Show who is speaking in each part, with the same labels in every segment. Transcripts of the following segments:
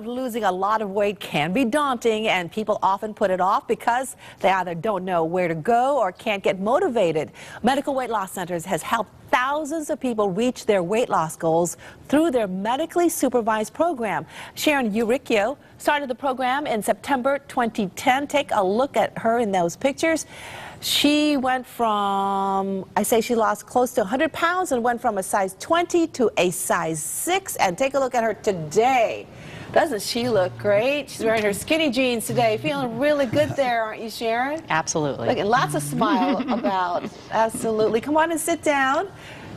Speaker 1: of losing a lot of weight can be daunting, and people often put it off because they either don't know where to go or can't get motivated. Medical Weight Loss Centers has helped thousands of people reach their weight loss goals through their medically supervised program. Sharon Uricchio started the program in September 2010. Take a look at her in those pictures. She went from, she lost close to 100 pounds and went from a size 20 to a size 6. And take a look at her today. Doesn't she look great? She's wearing her skinny jeans today. Feeling really good there, aren't you, Sharon?
Speaker 2: Absolutely.
Speaker 1: Look, and lots of smile about. Absolutely. Come on and sit down.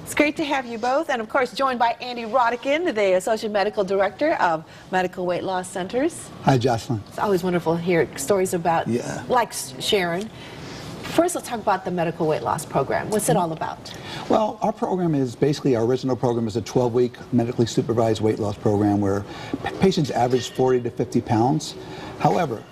Speaker 1: It's great to have you both. And, of course, joined by Andy Rodican, the Associate Medical Director of Medical Weight Loss Centers.
Speaker 3: Hi, Jocelyn.
Speaker 1: It's always wonderful to hear stories about, like Sharon. First, let's talk about the Medical Weight Loss Program. What's it all about?
Speaker 3: Well, our program is basically, our original program is a 12-week medically supervised weight loss program where patients average 40 to 50 pounds. However,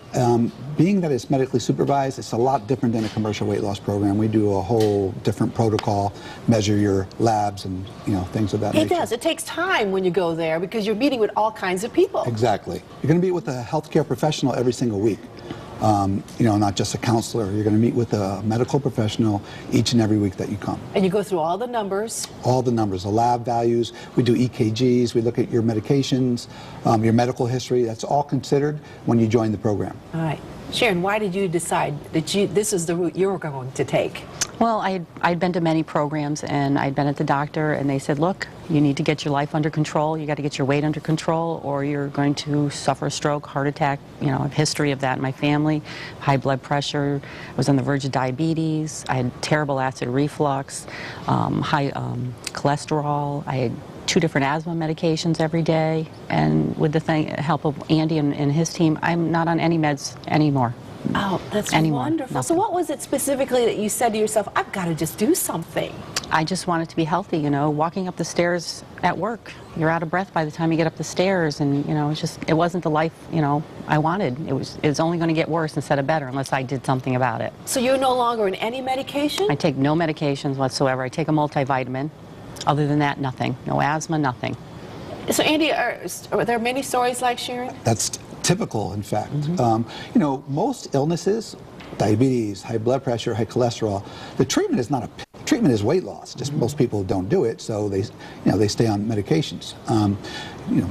Speaker 3: being that it's medically supervised, it's a lot different than a commercial weight loss program. We do a whole different protocol, measure your labs and things of that nature.
Speaker 1: It does. It takes time when you go there because you're meeting with all kinds of people.
Speaker 3: Exactly. You're going to be with a healthcare professional every single week. Not just a counselor. You're going to meet with a medical professional each and every week that you come.
Speaker 1: And you go through all the numbers?
Speaker 3: All the numbers, the lab values. We do EKGs. We look at your medications, your medical history. That's all considered when you join the program.
Speaker 1: All right. Sharon, why did you decide that this is the route you were going to take?
Speaker 2: Well, I'd been to many programs, and I'd been at the doctor, and they said, look, you need to get your life under control. You got to get your weight under control, or you're going to suffer a stroke, heart attack. I have a history of that in my family, high blood pressure. I was on the verge of diabetes. I had terrible acid reflux, high cholesterol. I had 2 different asthma medications every day, and with the help of Andy and his team, I'm not on any meds anymore.
Speaker 1: Oh, that's wonderful.
Speaker 2: Nothing.
Speaker 1: So what was it specifically that you said to yourself, I've got to just do something?
Speaker 2: I just wanted to be healthy, walking up the stairs at work. You're out of breath by the time you get up the stairs, and, it wasn't the life, I wanted. It was only going to get worse instead of better unless I did something about it.
Speaker 1: So you're no longer on any medication?
Speaker 2: I take no medications whatsoever. I take a multivitamin. Other than that, nothing. No asthma, nothing.
Speaker 1: So, Andy, are there many stories like Sharon?
Speaker 3: That's typical, in fact. Most illnesses, diabetes, high blood pressure, high cholesterol, the treatment is not treatment is weight loss. Just most people don't do it, so they stay on medications.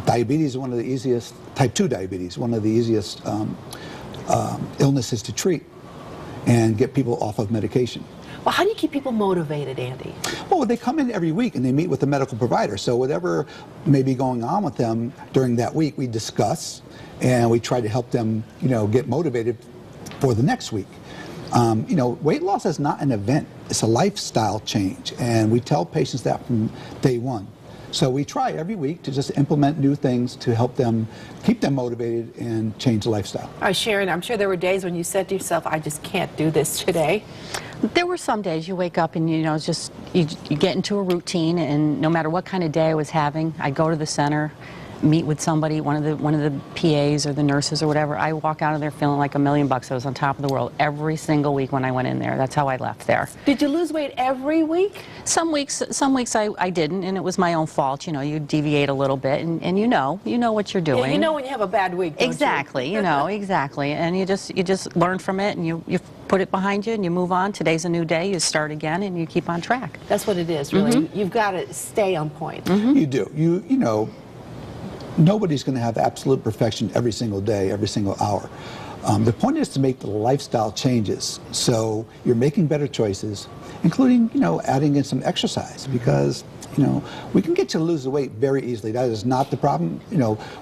Speaker 3: Diabetes is one of the easiest, type 2 diabetes, one of the easiest illnesses to treat and get people off of medication.
Speaker 1: Well, how do you keep people motivated, Andy?
Speaker 3: Well, they come in every week and they meet with a medical provider. So whatever may be going on with them during that week, we discuss and we try to help them, get motivated for the next week. Weight loss is not an event. It's a lifestyle change. And we tell patients that from day one. So we try every week to just implement new things to help them, keep them motivated and change the lifestyle.
Speaker 1: All right, Sharon, I'm sure there were days when you said to yourself, I just can't do this today.
Speaker 2: There were some days you wake up and, you get into a routine, and no matter what kind of day I was having, I'd go to the center, meet with somebody, one of the PAs or the nurses or whatever. I walk out of there feeling like $1 million. I was on top of the world every single week when I went in there. That's how I left there.
Speaker 1: Did you lose weight every week?
Speaker 2: Some weeks I didn't, and it was my own fault. You deviate a little bit, and you know what you're doing.
Speaker 1: Yeah, you know when you have a bad week, don't
Speaker 2: exactly,
Speaker 1: you?
Speaker 2: Exactly. And you just learn from it, and you put it behind you, and you move on. Today's a new day. You start again, and you keep on track.
Speaker 1: That's what it is, really. You've got to stay on point.
Speaker 3: You do. Nobody's going to have absolute perfection every single day, every single hour. The point is to make the lifestyle changes so you're making better choices, including, adding in some exercise, because, we can get you to lose the weight very easily. That is not the problem.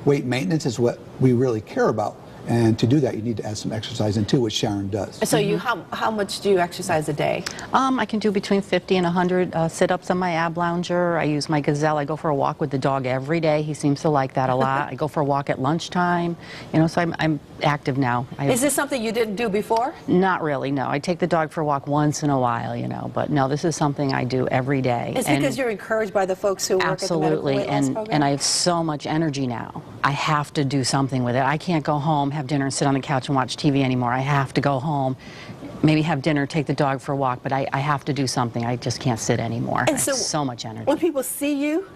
Speaker 3: Weight maintenance is what we really care about. And to do that, you need to add some exercise into, which Sharon does.
Speaker 1: So how much do you exercise a day?
Speaker 2: I can do between 50 and 100 sit-ups on my ab lounger. I use my Gazelle. I go for a walk with the dog every day. He seems to like that a lot. I go for a walk at lunchtime. So I'm active now.
Speaker 1: Is this something you didn't do before?
Speaker 2: Not really, no. I take the dog for a walk once in a while, but no, this is something I do every day.
Speaker 1: It's because you're encouraged by the folks who work at the Medical Weight Loss Program?
Speaker 2: And I have so much energy now. I have to do something with it. I can't go home, have dinner, and sit on the couch and watch TV anymore. I have to go home, maybe have dinner, take the dog for a walk, but I have to do something. I just can't sit anymore.
Speaker 1: And
Speaker 2: I have so much energy.
Speaker 1: When people see you,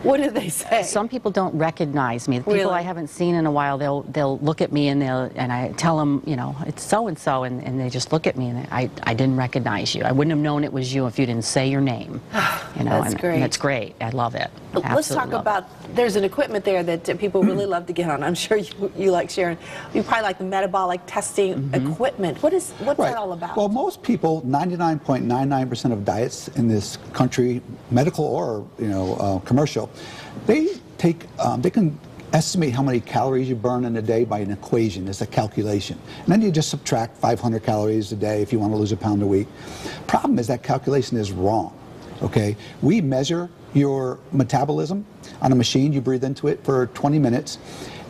Speaker 1: What do they say?
Speaker 2: Some people don't recognize me. The people
Speaker 1: Really?
Speaker 2: I haven't seen in a while, they'll look at me and I tell them, you know, it's so and so, and they just look at me and I didn't recognize you. I wouldn't have known it was you if you didn't say your name. You know,
Speaker 1: That's great.
Speaker 2: And it's great. I love it.
Speaker 1: Let's
Speaker 2: Absolutely
Speaker 1: talk
Speaker 2: love it.
Speaker 1: about, there's an equipment there that people really love to get on. I'm sure you like, Sharon. You probably like the metabolic testing equipment. What's that all about?
Speaker 3: Well, most people, 99.99% of diets in this country, medical or commercial, they can estimate how many calories you burn in a day by an equation. It's a calculation. And then you just subtract 500 calories a day if you want to lose a pound a week. Problem is that calculation is wrong. Okay? We measure your metabolism on a machine. You breathe into it for 20 minutes,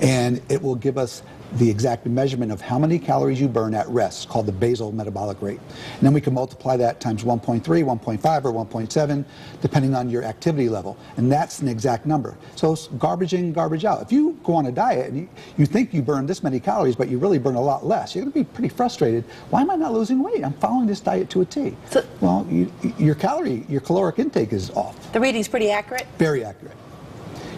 Speaker 3: and it will give us the exact measurement of how many calories you burn at rest, called the basal metabolic rate. And then we can multiply that times 1.3, 1.5, or 1.7, depending on your activity level. And that's an exact number. So it's garbage in, garbage out. If you go on a diet and you think you burn this many calories, but you really burn a lot less, you're going to be pretty frustrated. Why am I not losing weight? I'm following this diet to a T.
Speaker 1: So,
Speaker 3: well, your caloric intake is off.
Speaker 1: the reading's pretty accurate?
Speaker 3: Very accurate.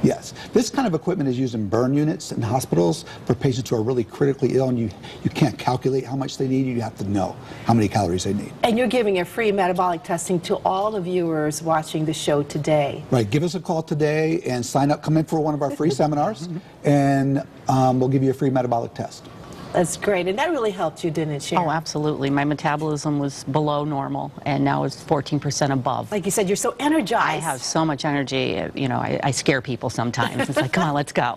Speaker 3: Yes. This kind of equipment is used in burn units in hospitals for patients who are really critically ill, and you can't calculate how much they need. You have to know how many calories they need.
Speaker 1: And you're giving a free metabolic testing to all the viewers watching the show today.
Speaker 3: Right. Give us a call today and sign up. Come in for one of our free seminars, and we'll give you a free metabolic test.
Speaker 1: That's great. And that really helped you, didn't it, Sharon?
Speaker 2: Oh, absolutely. My metabolism was below normal, and now it's 14% above.
Speaker 1: Like you said, you're so energized.
Speaker 2: I have so much energy. You know, I scare people sometimes. It's like, come on, let's go.
Speaker 1: All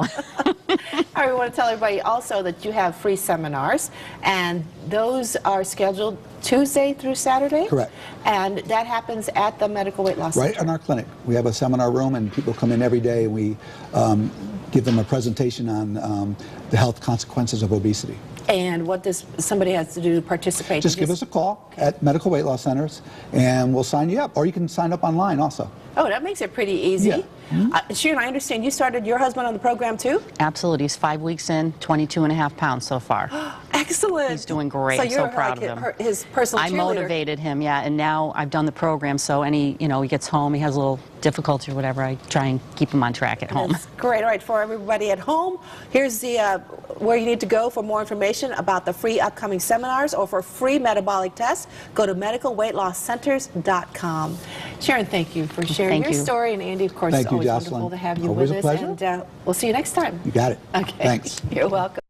Speaker 1: right, we want to tell everybody also that you have free seminars, and those are scheduled Tuesday through Saturday?
Speaker 3: Correct.
Speaker 1: And that happens at the Medical Weight Loss
Speaker 3: Right
Speaker 1: Center.
Speaker 3: in our clinic. We have a seminar room, and people come in every day, and we give them a presentation on the health consequences of obesity.
Speaker 1: And what does somebody has to do to participate?
Speaker 3: Just give us a call at Medical Weight Loss Centers, and we'll sign you up. Or you can sign up online also.
Speaker 1: Oh, that makes it pretty easy.
Speaker 3: Yeah.
Speaker 1: Sharon, I understand you started your husband on the program too?
Speaker 2: Absolutely. He's 5 weeks in, 22.5 pounds so far.
Speaker 1: Excellent.
Speaker 2: He's doing great.
Speaker 1: So
Speaker 2: I'm
Speaker 1: you're
Speaker 2: so proud
Speaker 1: like
Speaker 2: of him.
Speaker 1: his personal
Speaker 2: I
Speaker 1: cheerleader.
Speaker 2: motivated him, yeah, and now I've done the program, so he gets home, he has a little difficulty or whatever, I try and keep him on track at home.
Speaker 1: That's great. All right, for everybody at home, here's the where you need to go for more information about the free upcoming seminars or for free metabolic tests. Go to medicalweightlosscenters.com. Sharon, thank you for sharing
Speaker 2: Thank
Speaker 1: your
Speaker 2: you.
Speaker 1: story, and Andy, of course,
Speaker 3: Thank
Speaker 1: it's
Speaker 3: you,
Speaker 1: always
Speaker 3: Jocelyn.
Speaker 1: wonderful to have you
Speaker 3: Always
Speaker 1: with
Speaker 3: a
Speaker 1: us.
Speaker 3: pleasure.
Speaker 1: And we'll see you next time.
Speaker 3: You got it.
Speaker 1: Okay.
Speaker 3: Thanks.
Speaker 1: You're welcome.